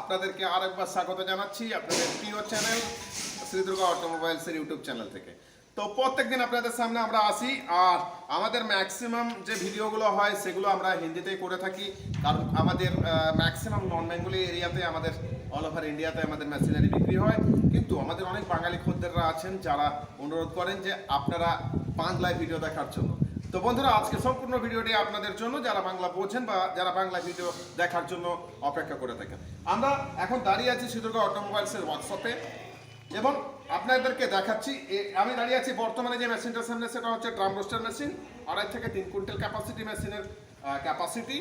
আপনাদেরকে আরেকবার স্বাগত জানাচ্ছি আপনাদের প্রিয় চ্যানেল শ্রী দুর্গা অটোমোবাইলসের ইউটিউব চ্যানেল থেকে। তো প্রত্যেকদিন আপনাদের সামনে আমরা আসি, আর আমাদের ম্যাক্সিমাম যে ভিডিওগুলো হয় সেগুলো আমরা হিন্দিতেই করে থাকি, কারণ আমাদের ম্যাক্সিমাম নন বেঙ্গলি এরিয়াতে, আমাদের অল ওভার ইন্ডিয়াতে আমাদের মেশিনারি বিক্রি হয়। কিন্তু আমাদের অনেক বাঙালি খদ্দেররা আছেন যারা অনুরোধ করেন যে আপনারা বাংলায় ভিডিও দেখার জন্য। তো বন্ধুরা, আজকে সম্পূর্ণ ভিডিওটি আপনাদের জন্য, যারা বাংলা বোঝেন বা যারা বাংলা ভিডিও দেখার জন্য অপেক্ষা করে থাকেন। আমরা এখন দাঁড়িয়ে আছি শ্রী দুর্গা অটোমোবাইলসের ওয়ার্কশপে এবং আপনাদেরকে দেখাচ্ছি। আমি দাঁড়িয়ে আছি বর্তমানে যে মেশিনটার সামনে, সেটা হচ্ছে ড্রাম রোস্টার মেশিন, 2.5 থেকে 3 কুইন্টাল ক্যাপাসিটি মেশিনের ক্যাপাসিটি।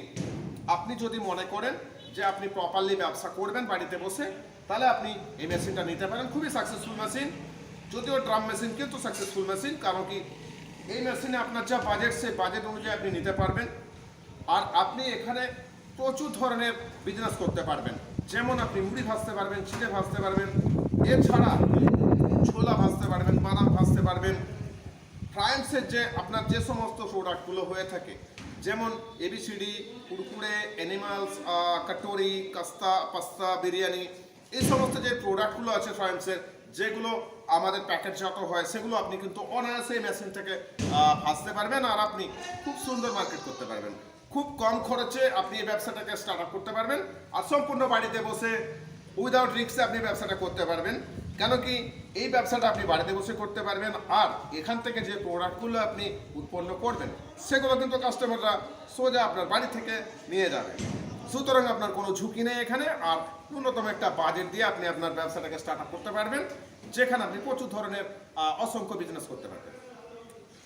আপনি যদি মনে করেন যে আপনি প্রপারলি ব্যবসা করবেন বাড়িতে বসে, তাহলে আপনি এই মেশিনটা নিতে পারেন। খুবই সাকসেসফুল মেশিন, যদিও ড্রাম মেশিন কিন্তু সাকসেসফুল মেশিন, কারণ কি এই মেশিনে আপনার যা বাজেট, সেই বাজেট অনুযায়ী আপনি নিতে পারবেন। আর আপনি এখানে প্রচুর ধরনের বিজনেস করতে পারবেন, যেমন আপনি মুড়ি ভাজতে পারবেন, চিড়ে ভাজতে পারবেন, এছাড়া ছোলা ভাজতে পারবেন, বাদাম ভাজতে পারবেন। ফ্রান্সের যে আপনার যে সমস্ত প্রোডাক্টগুলো হয়ে থাকে, যেমন এবিসিডি, কুরকুরে, অ্যানিমালস, কাটোরি, কাস্তা, পাস্তা, বিরিয়ানি, এই সমস্ত যে প্রোডাক্টগুলো আছে ফ্রান্সের, যেগুলো আমাদের প্যাকেটজাত হয়, সেগুলো আপনি কিন্তু অনায়াসে মেশিন থেকে ভাজতে পারবেন। আর আপনি খুব সুন্দর মার্কেট করতে পারবেন, খুব কম খরচে আপনি এই ব্যবসাটাকে স্টার্ট আপ করতে পারবেন। আর সম্পূর্ণ বাড়িতে বসে উইদাউট রিস্কে আপনি ব্যবসাটা করতে পারবেন। কেন কি এই ব্যবসাটা আপনি বাড়িতে বসে করতে পারবেন, আর এখান থেকে যে প্রোডাক্টগুলো আপনি উৎপন্ন করবেন সেগুলো কিন্তু কাস্টমাররা সোজা আপনার বাড়ি থেকে নিয়ে যাবে। সুতরাং আপনার কোনো ঝুঁকি নেই এখানে, আর ন্যূনতম একটা বাজেট দিয়ে আপনি আপনার ব্যবসাটাকে স্টার্ট আপ করতে পারবেন, যেখানে আপনি প্রচুর ধরনের অসংখ্য বিজনেস করতে পারবেন।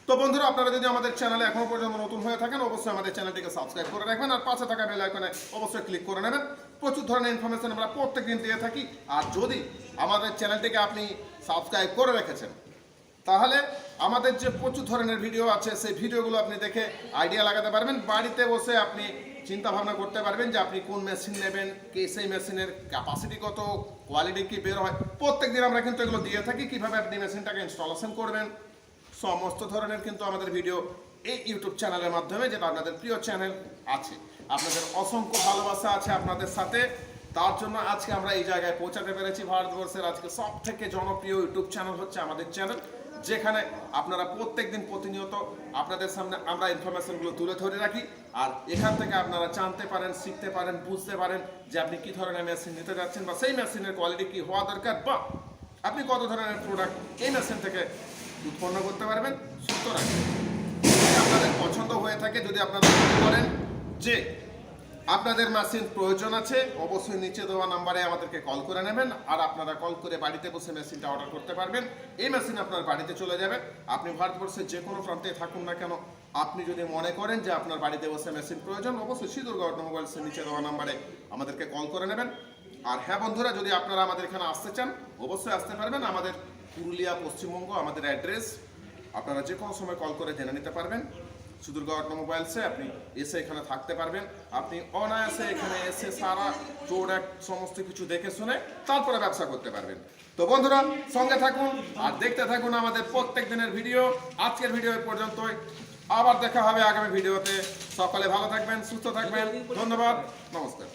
তো বন্ধুরা, আপনারা যদি আমাদের চ্যানেলে এখনো পর্যন্ত নতুন হয়ে থাকেন, অবশ্যই আমাদের চ্যানেলটিকে সাবস্ক্রাইব করে রাখবেন, আর পাশে থাকা বেল আইকনে অবশ্যই ক্লিক করে নেবেন। প্রচুর ধরনের ইনফরমেশন আমরা প্রত্যেকদিন দিয়ে থাকি। আর যদি আমাদের চ্যানেলটিকে আপনি সাবস্ক্রাইব করে রেখেছেন, তাহলে আমাদের যে প্রচুর ধরনের ভিডিও আছে, সেই ভিডিওগুলো আপনি দেখে আইডিয়া লাগাতে পারবেন। বাড়িতে বসে আপনি চিন্তা ভাবনা করতে পারবেন যে আপনি কোন মেশিন নেবেন, কে সেই মেশিনের ক্যাপাসিটি কত, কোয়ালিটি কি বের হয়। প্রত্যেকদিন আমরা কিন্তু এগুলো দিয়ে থাকি, কিভাবে আপনি মেশিনটাকে ইনস্টলেশন করবেন। সমস্ত ধরনের কিন্তু আমাদের ভিডিও এই ইউটিউব চ্যানেলের মাধ্যমে, যেটা আপনাদের প্রিয় চ্যানেল আছে। আপনাদের অসংখ্য ভালোবাসা আছে আপনাদের সাথে, তার জন্য আজকে আমরা এই জায়গায় পৌঁছাতে পেরেছি। ভারতবর্ষের আজকে সব থেকে জনপ্রিয় ইউটিউব চ্যানেল হচ্ছে আমাদের চ্যানেল, যেখানে আপনারা প্রত্যেকদিন প্রতিনিয়ত আপনাদের সামনে আমরা ইনফরমেশনগুলো তুলে ধরে রাখি। আর এখান থেকে আপনারা জানতে পারেন, শিখতে পারেন, বুঝতে পারেন যে আপনি কী ধরনের মেশিন নিতে যাচ্ছেন, বা সেই মেশিনের কোয়ালিটি কী হওয়া দরকার, বা আপনি কত ধরনের প্রোডাক্ট এই মেশিন থেকে উৎপন্ন করতে পারবেন। সুতরাং যদি আপনাদের পছন্দ হয়ে থাকে, যদি আপনারা মনে করেন যে আপনাদের মেশিন প্রয়োজন আছে, অবশ্যই নিচে দেওয়া নাম্বারে আমাদেরকে কল করে নেবেন। আর আপনারা কল করে বাড়িতে বসে মেশিনটা অর্ডার করতে পারবেন। এই মেশিন আপনার বাড়িতে চলে যাবে। আপনি ভারতবর্ষের যে কোনো প্রান্তে থাকুন না কেন, আপনি যদি মনে করেন যে আপনার বাড়িতে বসে মেশিন প্রয়োজন, অবশ্যই শ্রী দুর্গা অটোমোবাইলসের নিচে দেওয়া নাম্বারে আমাদেরকে কল করে নেবেন। আর হ্যাঁ বন্ধুরা, যদি আপনারা আমাদের এখানে আসতে চান, অবশ্যই আসতে পারবেন। আমাদের পুরুলিয়া, পশ্চিমবঙ্গ আমাদের অ্যাড্রেস। আপনারা যে কোনো সময় কল করে জেনে নিতে পারবেন। শ্রী দুর্গা অটোমোবাইলসে আপনি এসে এখানে থাকতে পারবেন। আপনি অনায়াসে এখানে এসে সারা প্রোডাক্ট সমস্ত কিছু দেখে শুনে তারপরে ব্যবসা করতে পারবেন। তো বন্ধুরা, সঙ্গে থাকুন আর দেখতে থাকুন আমাদের প্রত্যেক দিনের ভিডিও। আজকের ভিডিও পর্যন্তই, আবার দেখা হবে আগামী ভিডিওতে। সকালে ভালো থাকবেন, সুস্থ থাকবেন। ধন্যবাদ, নমস্কার।